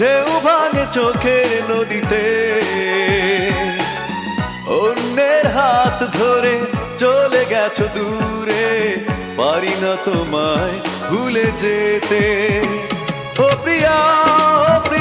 ঢেউ ভাঙে চোখের নদীতে, অন্যের হাত ধরে চলে গেছো দূরে, পারি না তোমায় ভুলে যেতে। ও প্রিয়া, ও প্রিয়া,